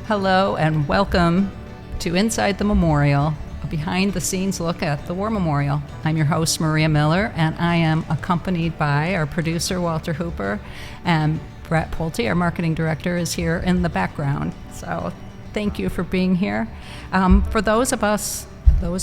Hello and welcome to Inside the Memorial, a behind-the-scenes look at the War Memorial. I'm your host, Maria Miller, and I am accompanied by our producer, Walter Hooper, and Brett Pulte, our marketing director, is here in the background. So thank you for being here. For those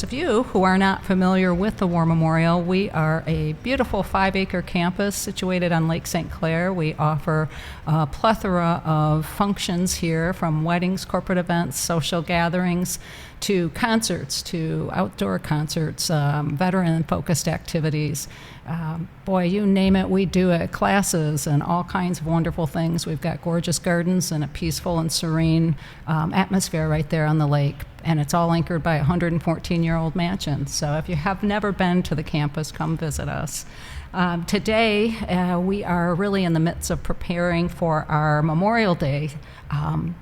of you who are not familiar with the War Memorial, we are a beautiful 5-acre campus situated on Lake St. Clair. We offer a plethora of functions here, from weddings, corporate events, social gatherings, to concerts, to outdoor concerts, veteran-focused activities. Boy, you name it, we do it. Classes and all kinds of wonderful things. We've got gorgeous gardens and a peaceful and serene atmosphere right there on the lake. And it's all anchored by a 114-year-old mansion. So if you have never been to the campus, come visit us. Today, we are really in the midst of preparing for our Memorial Day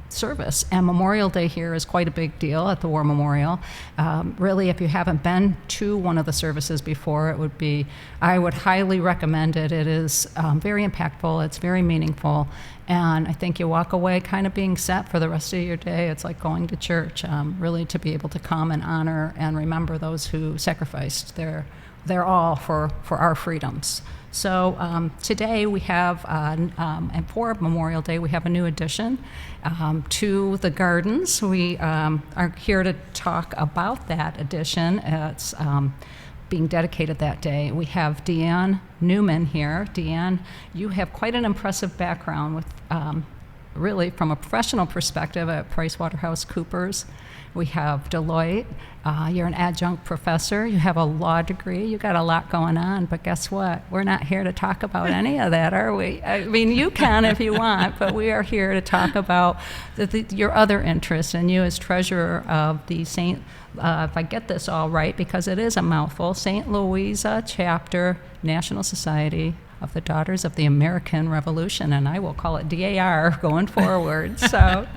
service. And Memorial Day here is quite a big deal at the War Memorial. Really, if you haven't been to one of the services before, I would highly recommend it. It is very impactful, it's very meaningful, and I think you walk away kind of being set for the rest of your day. It's like going to church, really, to be able to come and honor and remember those who sacrificed their all for our freedoms. So today we have, and for Memorial Day, we have a new addition to the gardens. We are here to talk about that addition. It's being dedicated that day. We have Deann Newman here. Deann, you have quite an impressive background with, really, from a professional perspective at PricewaterhouseCoopers. We have Deloitte. You're an adjunct professor. You have a law degree. You got a lot going on, but guess what? We're not here to talk about any of that, are we? I mean, you can if you want, but we are here to talk about your other interests, and you as treasurer of the St. If I get this all right, because it is a mouthful, St. Louisa Chapter, National Society of the Daughters of the American Revolution, and I will call it DAR going forward. So,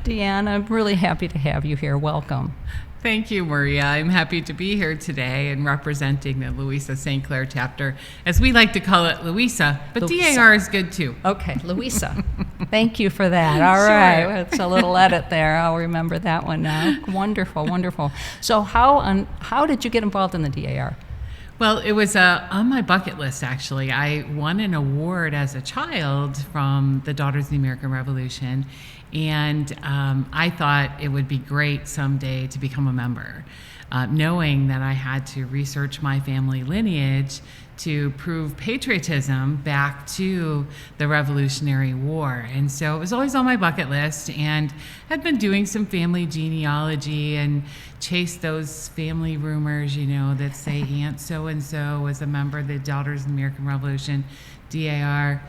Deann, I'm really happy to have you here. Welcome. Thank you, Maria. I'm happy to be here today and representing the Louisa St. Clair chapter, as we like to call it, Louisa, but Louisa. DAR is good too. Okay, Louisa. Thank you for that. All right, it's a little edit there. I'll remember that one now. Wonderful, wonderful. So how did you get involved in the DAR? Well, it was on my bucket list, actually. I won an award as a child from the Daughters of the American Revolution, and I thought it would be great someday to become a member, knowing that I had to research my family lineage to prove patriotism back to the Revolutionary War. And so it was always on my bucket list, and had been doing some family genealogy and chased those family rumors, that say Aunt so-and-so was a member of the Daughters of the American Revolution. DAR,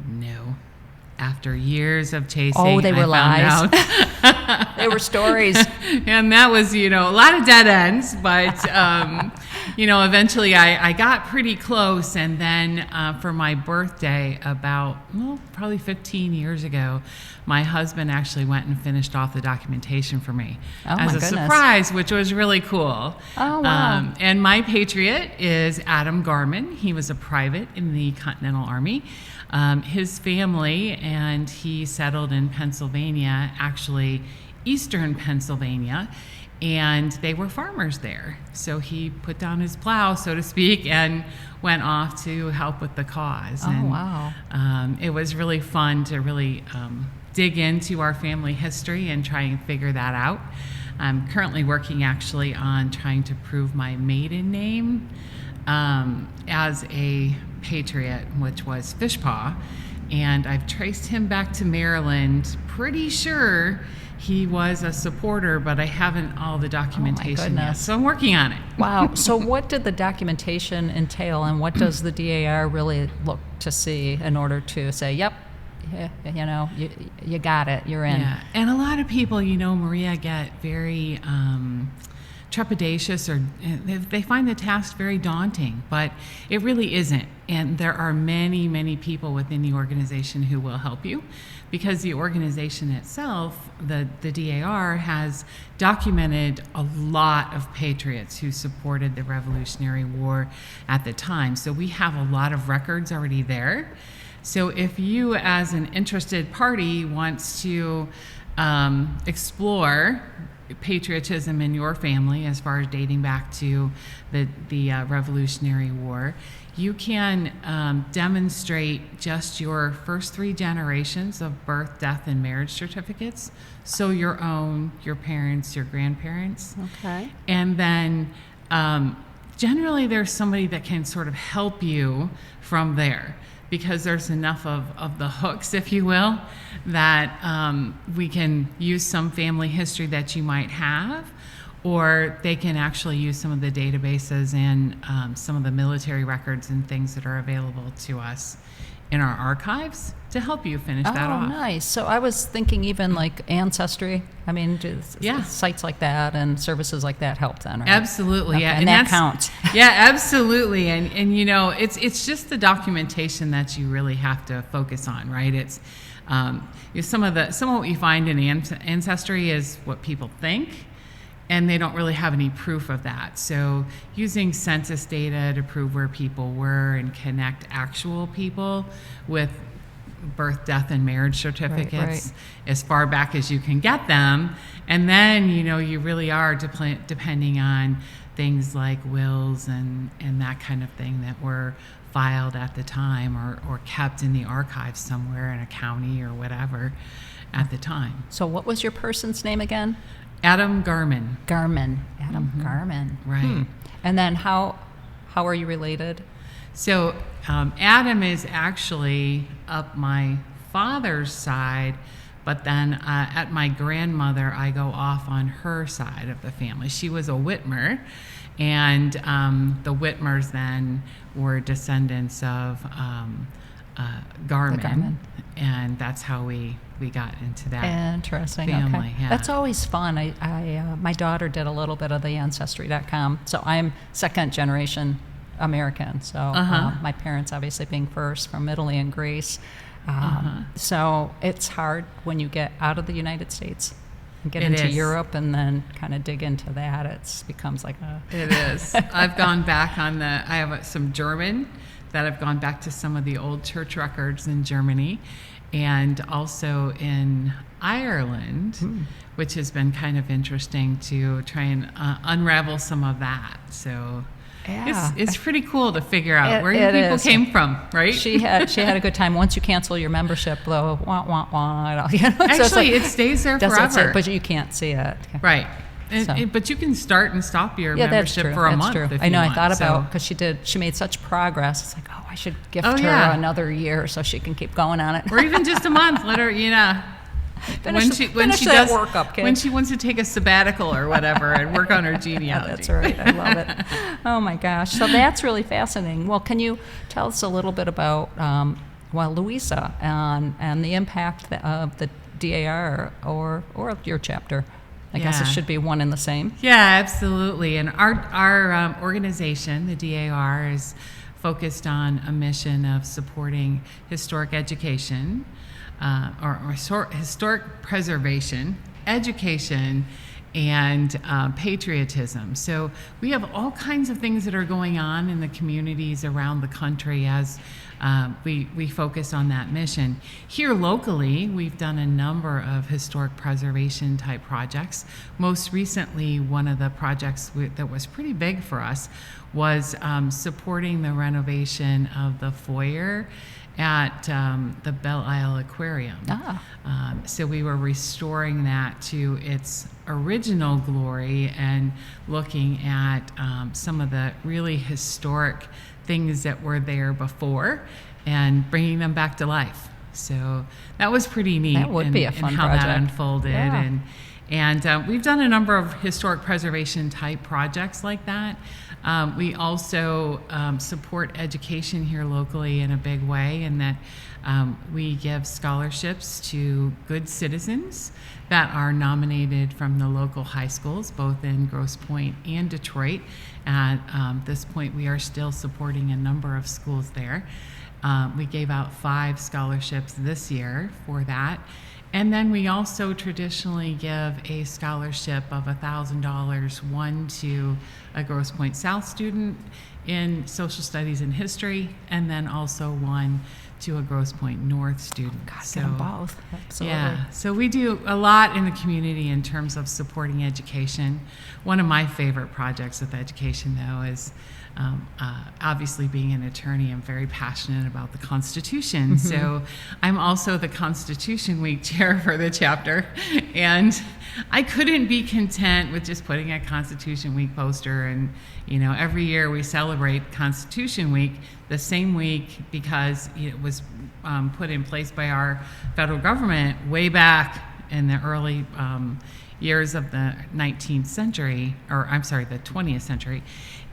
no. After years of chasing, they were I found lies. out. They were stories. And that was, a lot of dead ends, but, eventually I got pretty close. And then for my birthday probably 15 years ago, my husband actually went and finished off the documentation for me as a surprise, which was really cool. Oh, wow. And my patriot is Adam Garman. He was a private in the Continental Army. His family, and he settled in Pennsylvania, actually eastern Pennsylvania, and they were farmers there. So he put down his plow, so to speak, and went off to help with the cause. Oh, and, wow. It was really fun to really dig into our family history and try and figure that out. I'm currently working actually on trying to prove my maiden name as a patriot, which was Fishpaw, and I've traced him back to Maryland. Pretty sure he was a supporter, but I haven't all the documentation yet, so I'm working on it. Wow. So what did the documentation entail, and what does the DAR really look to see in order to say, yep, you got it, you're in? Yeah, and a lot of people, Maria, get very trepidatious, or they find the task very daunting, but it really isn't. And there are many, many people within the organization who will help you, because the organization itself, the DAR, has documented a lot of patriots who supported the Revolutionary War at the time. So we have a lot of records already there. So if you, as an interested party, wants to explore patriotism in your family as far as dating back to the Revolutionary War, you can demonstrate just your first 3 generations of birth, death, and marriage certificates. So your own, your parents, your grandparents. Okay. And then generally there's somebody that can sort of help you from there, because there's enough of the hooks, if you will, that we can use some family history that you might have, or they can actually use some of the databases and some of the military records and things that are available to us in our archives to help you finish that off. Oh, nice. So I was thinking even like Ancestry. I mean, sites like that and services like that help then, right? Absolutely, Okay, yeah. and that counts. Yeah, absolutely. And you know, it's just the documentation that you really have to focus on, right? It's some of what you find in Ancestry is what people think, and they don't really have any proof of that. So using census data to prove where people were and connect actual people with birth, death, and marriage certificates as far back as you can get them. And then, you know, you really are depending on things like wills and that kind of thing that were filed at the time or kept in the archives somewhere in a county or whatever at the time. So what was your person's name again? Adam Garman. Garman. Adam Garman. Right. And then how are you related? So Adam is actually up my father's side, but then at my grandmother, I go off on her side of the family. She was a Whitmer, and the Whitmers then were descendants of Garman, and that's how we got into that. Interesting. Family. Okay. Yeah. That's always fun. I my daughter did a little bit of the Ancestry.com, so I'm second generation American. So my parents obviously being first from Italy and Greece. So it's hard when you get out of the United States and get into Europe and then kind of dig into that. It becomes like a... It is. I've gone back I have some German that I've gone back to some of the old church records in Germany, and also in Ireland, which has been kind of interesting to try and unravel some of that. So it's pretty cool to figure out where your people came from, right? She had a good time. Once you cancel your membership, though, Actually, it stays there forever. But you can't see it. Right. But you can start and stop your membership for a month. True. If I know. you I thought want. about, because she made such progress. It's like, I should gift her another year so she can keep going on it. Or even just a month. Let her, Finish that work up, kid. When she wants to take a sabbatical or whatever and work on her genealogy. That's right. I love it. Oh my gosh. So that's really fascinating. Well, can you tell us a little bit about Louisa and the impact of the DAR or your chapter? I guess it should be one and the same. Yeah, absolutely. And our organization, the DAR, is focused on a mission of supporting historic education, or historic preservation, education, and patriotism. So we have all kinds of things that are going on in the communities around the country as we focus on that mission. Here locally, we've done a number of historic preservation type projects. Most recently, one of the projects that was pretty big for us was supporting the renovation of the foyer at the Belle Isle Aquarium. So we were restoring that to its original glory and looking at some of the really historic things that were there before and bringing them back to life. So that was pretty neat. That would be a fun how project. That unfolded. Yeah. And we've done a number of historic preservation type projects like that. We also support education here locally in a big way, in that we give scholarships to good citizens that are nominated from the local high schools, both in Grosse Pointe and Detroit. At this point, we are still supporting a number of schools there. We gave out 5 scholarships this year for that. And then we also traditionally give a scholarship of $1,000, one to a Grosse Pointe South student in social studies and history, and then also one to a Grosse Pointe North student. God, get them both. Absolutely. Yeah, so we do a lot in the community in terms of supporting education. One of my favorite projects with education, though, is obviously being an attorney. I'm very passionate about the Constitution. So I'm also the Constitution Week chair for the chapter. And I couldn't be content with just putting a Constitution Week poster. And, every year we celebrate Constitution Week the same week because it was put in place by our federal government way back in the early years of the 19th century, or I'm sorry, the 20th century.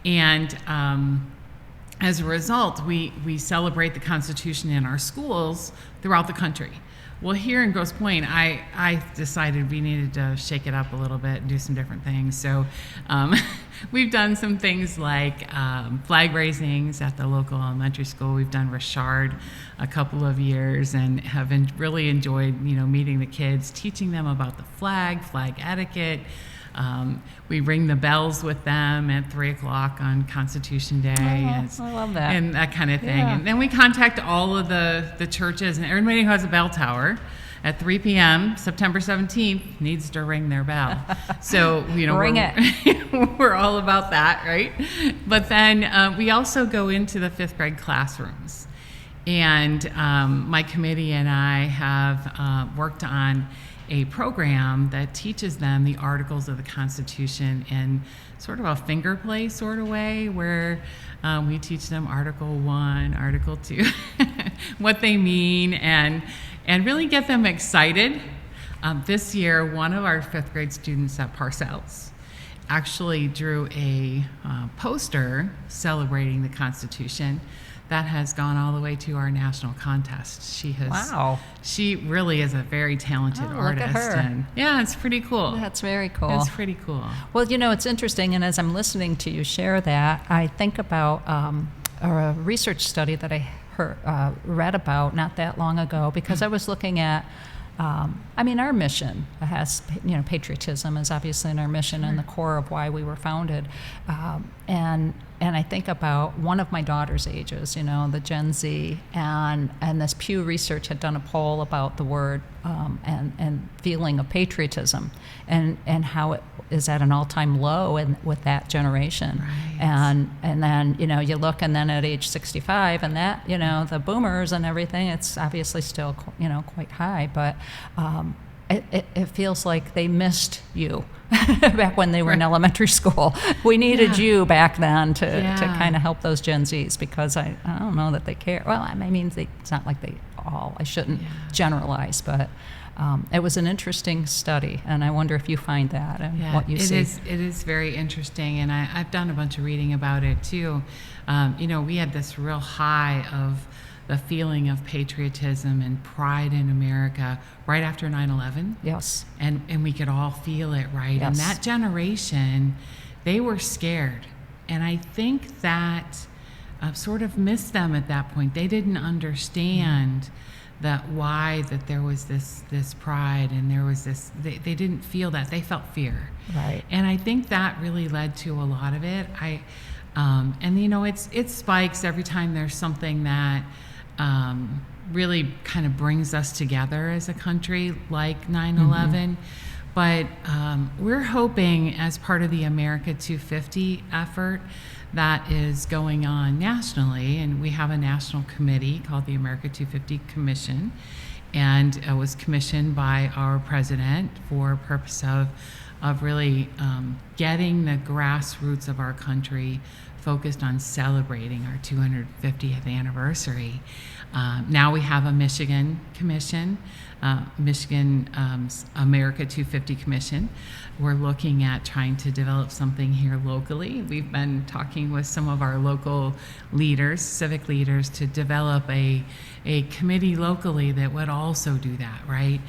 And as a result, we celebrate the Constitution in our schools throughout the country. Well, here in Grosse Pointe, I decided we needed to shake it up a little bit and do some different things. So we've done some things like flag raisings at the local elementary school. We've done Richard a couple of years and have really enjoyed, meeting the kids, teaching them about the flag etiquette. We ring the bells with them at 3 o'clock on Constitution Day. I love that. And that kind of thing. Yeah. And then we contact all of the churches, and everybody who has a bell tower at 3 p.m., September 17th, needs to ring their bell. So, Ring it. We're all about that, right? But then we also go into the 5th grade classrooms. And my committee and I have worked on a program that teaches them the articles of the Constitution in sort of a finger play sort of way, where we teach them Article 1, Article 2, what they mean, and really get them excited. This year, one of our 5th grade students at Parcells actually drew a poster celebrating the Constitution that has gone all the way to our national contest. Wow. She really is a very talented artist. Look at her. And yeah, it's pretty cool. That's very cool. It's pretty cool. Well, it's interesting, and as I'm listening to you share that, I think about a research study that I read about not that long ago, because I was looking at our mission has, patriotism is obviously in our mission and the core of why we were founded. And I think about one of my daughter's ages, the Gen Z, and this Pew Research had done a poll about the word and feeling of patriotism, and how it is at an all-time low with that generation. Right. And then, you look, and then at age 65, and that, the boomers and everything, it's obviously still, quite high, but it feels like they missed you back when they were in elementary school. We needed you back then to kind of help those Gen Zs, because I don't know that they care. Well, it's not like they all, I shouldn't generalize, but it was an interesting study, and I wonder if you find that and what you see. It is very interesting, and I've done a bunch of reading about it too. We had this real high of the feeling of patriotism and pride in America right after 9/11. Yes. And we could all feel it, right? Yes. And that generation, they were scared. And I think that sort of missed them at that point. They didn't understand why there was this pride, and there was this, they didn't feel that. They felt fear. Right. And I think that really led to a lot of it. It spikes every time there's something that really kind of brings us together as a country, like 9/11. But we're hoping, as part of the America 250 effort that is going on nationally, and we have a national committee called the America 250 Commission, and it was commissioned by our president for purpose of really getting the grassroots of our country focused on celebrating our 250th anniversary. Now we have a Michigan Commission, Michigan America 250 Commission. We're looking at trying to develop something here locally. We've been talking with some of our local leaders, civic leaders, to develop a committee locally that would also do that, right?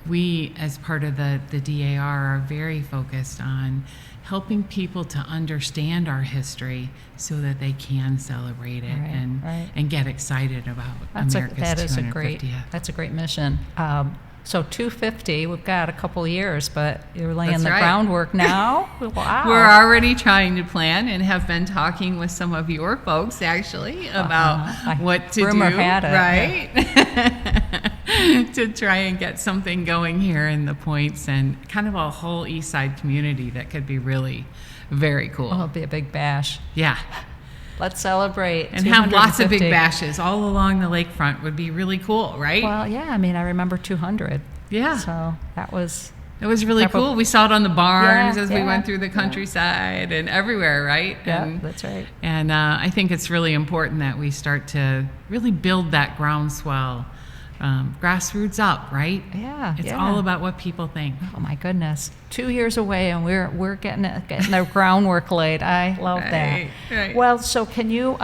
We, as part of the DAR, are very focused on helping people to understand our history so that they can celebrate it and get excited about America's 250th. That's a great mission. So 250, we've got a couple years, but you're laying That's the right. groundwork now. Wow. We're already trying to plan and have been talking with some of your folks actually about what to rumor do, had it, right? To try and get something going here in the Points and kind of a whole East Side community that could be really very cool. Well, it'll be a big bash. Yeah. Let's celebrate. And have lots of big 250. bashes all along the lakefront would be really cool, right? Well, yeah, I mean, I remember 200. Yeah. So that was... It was really cool. We saw it on the barns Yeah, as we yeah, wust through the countryside and everywhere, right? Yeah, And, that's right. And I think it's really important that we start to really build that groundswell, grassroots up, right? Yeah, It's yeah. all about what people think. Oh my goodness, 2 years away, and we're getting the groundwork laid. I love that. Right. Well, so can you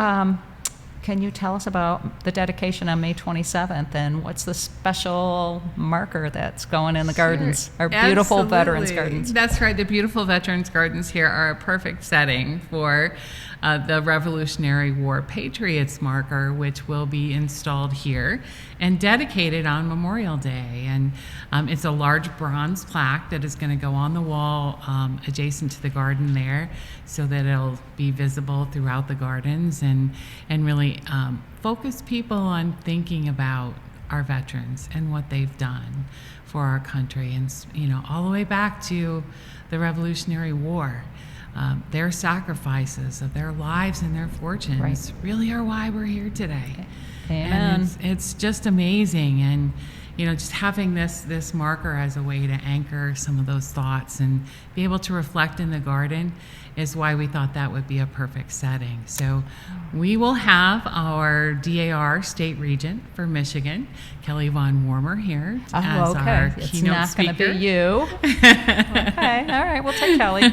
tell us about the dedication on May 27th, and what's the special marker that's going in the gardens, our beautiful Veterans Gardens? That's right. The beautiful Veterans Gardens here are a perfect setting for the Revolutionary War Patriots Marker, which will be installed here and dedicated on Memorial Day. And it's a large bronze plaque that is going to go on the wall adjacent to the garden there, so that it'll be visible throughout the gardens and really focus people on thinking about our veterans and what they've done for our country, and all the way back to the Revolutionary War. Their sacrifices of their lives and their fortunes really are why we're here today. Amen. And it's just amazing, and just having this marker as a way to anchor some of those thoughts and be able to reflect in the garden is why we thought that would be a perfect setting. So we will have our DAR State Regent for Michigan, Kelly Von Warmer, here as our It's keynote not going to speaker. be you. Okay, all right, we'll take Kelly.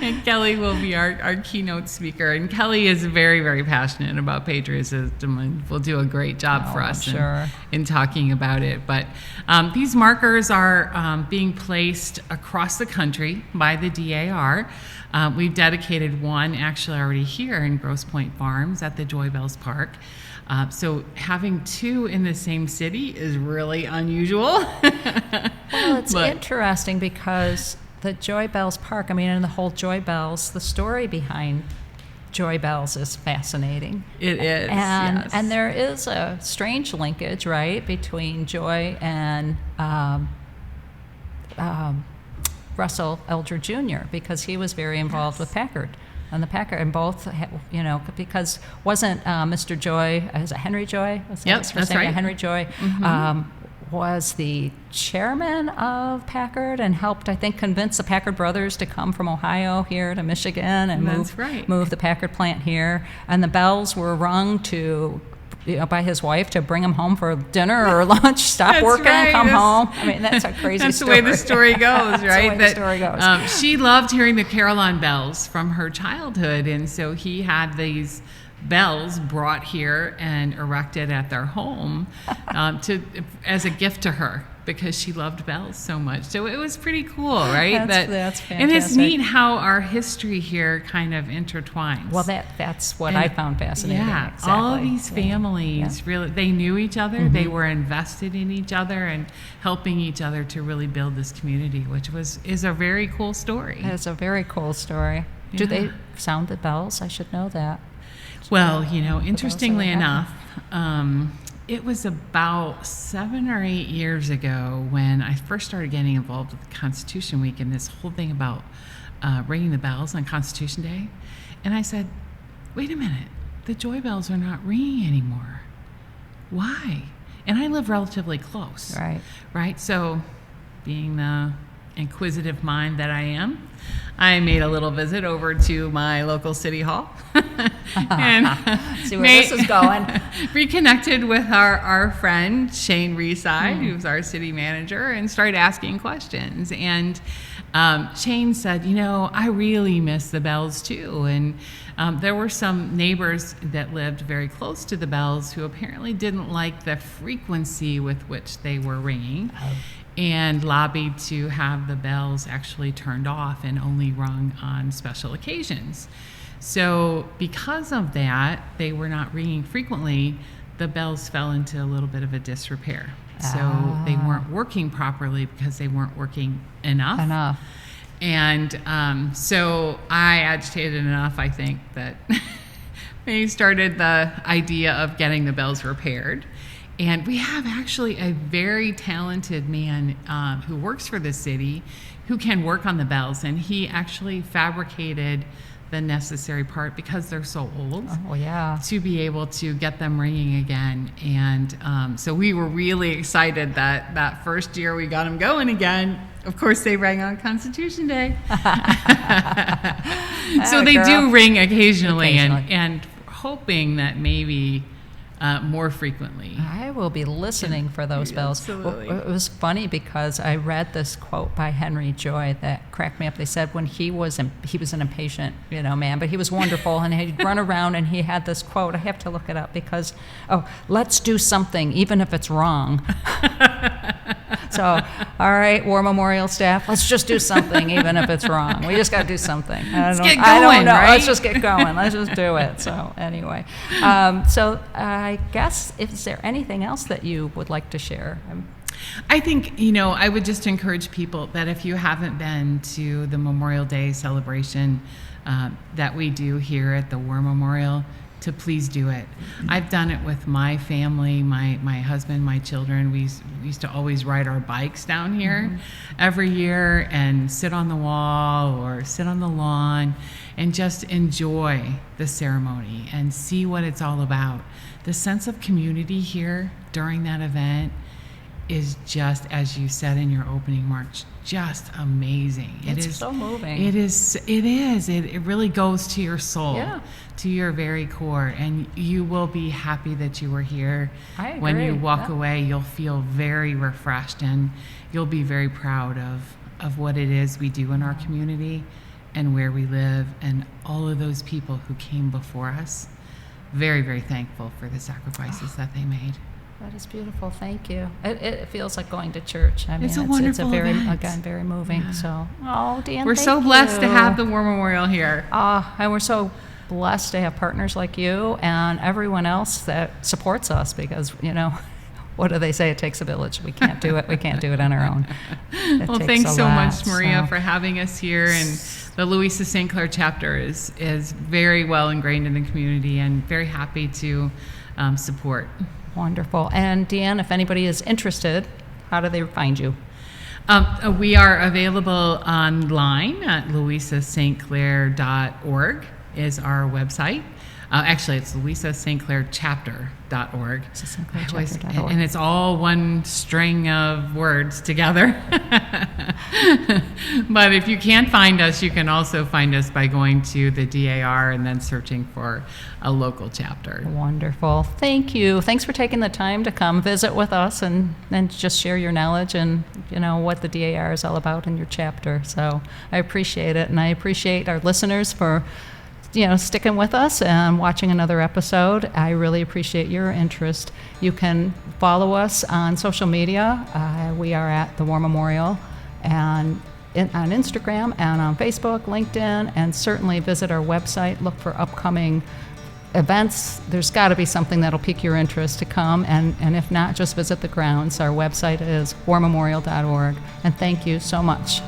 And Kelly will be our keynote speaker. And Kelly is very, very passionate about patriotism and will do a great job for us in talking about it. But these markers are being placed across the country by the DAR. We've dedicated one actually already here in Grosse Pointe Farms at the Joy Bells Park. So having two in the same city is really unusual. Well, it's interesting because the Joy Bells Park, I mean, and the whole Joy Bells, the story behind Joy Bells is fascinating. It is, and yes. And there is a strange linkage, right, between Joy and Russell Elder Jr., because he was very involved with Packard. And the Packard, and both, because wasn't Mr. Joy, is it Henry Joy? Yep, that's right. Henry Joy was the chairman of Packard and helped, I think, convince the Packard brothers to come from Ohio here to Michigan and move the Packard plant here. And the bells were rung to by his wife to bring him home for dinner or lunch, stop working, come home. I mean, that's a crazy that's story. That's the way the story goes, right? That's the way the story goes. She loved hearing the carillon bells from her childhood, and so he had these bells brought here and erected at their home as a gift to her, because she loved bells so much. So it was pretty cool, right? That's fantastic. And it's neat how our history here kind of intertwines. Well, that's what I found fascinating. Yeah, exactly. all of these families really, they knew each other. They were invested in each other and helping each other to really build this community, which is a very cool story. It's a very cool story. Yeah. Do they sound the bells? I should know that. Well, interestingly enough, it was about 7 or 8 years ago when I first started getting involved with Constitution Week and this whole thing about ringing the bells on Constitution Day. And I said, wait a minute, the Joy Bells are not ringing anymore. Why? And I live relatively close. Right? So, being the inquisitive mind that I am, I made a little visit over to my local city hall and see where this is going. Reconnected with our friend Shane Reside, who's our city manager, and started asking questions. And Shane said, I really miss the bells too. And there were some neighbors that lived very close to the bells who apparently didn't like the frequency with which they were ringing. And lobbied to have the bells actually turned off and only rung on special occasions. So because of that, they were not ringing frequently. The bells fell into a little bit of a disrepair. So they weren't working properly because they weren't working enough. And so I agitated enough, I think, that they started the idea of getting the bells repaired. And we have actually a very talented man who works for the city who can work on the bells. And he actually fabricated the necessary part because they're so old to be able to get them ringing again. And so we were really excited that first year we got them going again. Of course, they rang on Constitution Day. So they do ring occasionally. And hoping that maybe more frequently. I will be listening for those bells. Absolutely. It was funny because I read this quote by Henry Joy that cracked me up. They said when he was an impatient, man, but he was wonderful, and he'd run around, and he had this quote. I have to look it up because, let's do something, even if it's wrong. So, all right, War Memorial staff, let's just do something, even if it's wrong. We just got to do something. Let's get going, I don't know. Right? Let's just get going. Let's just do it. So, anyway, so I guess, is there anything else that you would like to share? I think, I would just encourage people that if you haven't been to the Memorial Day celebration that we do here at the War Memorial, to please do it. I've done it with my family, my husband, my children. We used to always ride our bikes down here every year and sit on the wall or sit on the lawn and just enjoy the ceremony and see what it's all about. The sense of community here during that event is just, as you said in your opening march, just amazing. It's so moving. It is. It really goes to your soul, to your very core, and you will be happy that you were here. I agree. When you walk away, you'll feel very refreshed, and you'll be very proud of what it is we do in our community and where we live, and all of those people who came before us. Very, very thankful for the sacrifices that they made. That is beautiful. Thank you. It feels like going to church. I mean, it's a wonderful event. Again, very moving. Yeah. So, Deann, we're so blessed to have the War Memorial here. And we're so blessed to have partners like you and everyone else that supports us because, what do they say? It takes a village. We can't do it. We can't do it on our own. Well, thanks so much, Maria, for having us here. And the Louisa St. Clair Chapter is very well ingrained in the community and very happy to support. Wonderful. And Deann, if anybody is interested, how do they find you? We are available online at louisastclair.org is our website. Actually, it's louisastclairchapter.org. And it's all one string of words together. But if you can't find us, you can also find us by going to the DAR and then searching for a local chapter. Wonderful. Thank you. Thanks for taking the time to come visit with us and just share your knowledge and what the DAR is all about in your chapter. So I appreciate it, and I appreciate our listeners for sticking with us and watching another episode. I really appreciate your interest. You can follow us on social media. We are at the War Memorial and on Instagram and on Facebook, LinkedIn, and certainly visit our website. Look for upcoming events. There's got to be something that'll pique your interest to come, and if not, just visit the grounds. Our website is warmemorial.org, and thank you so much.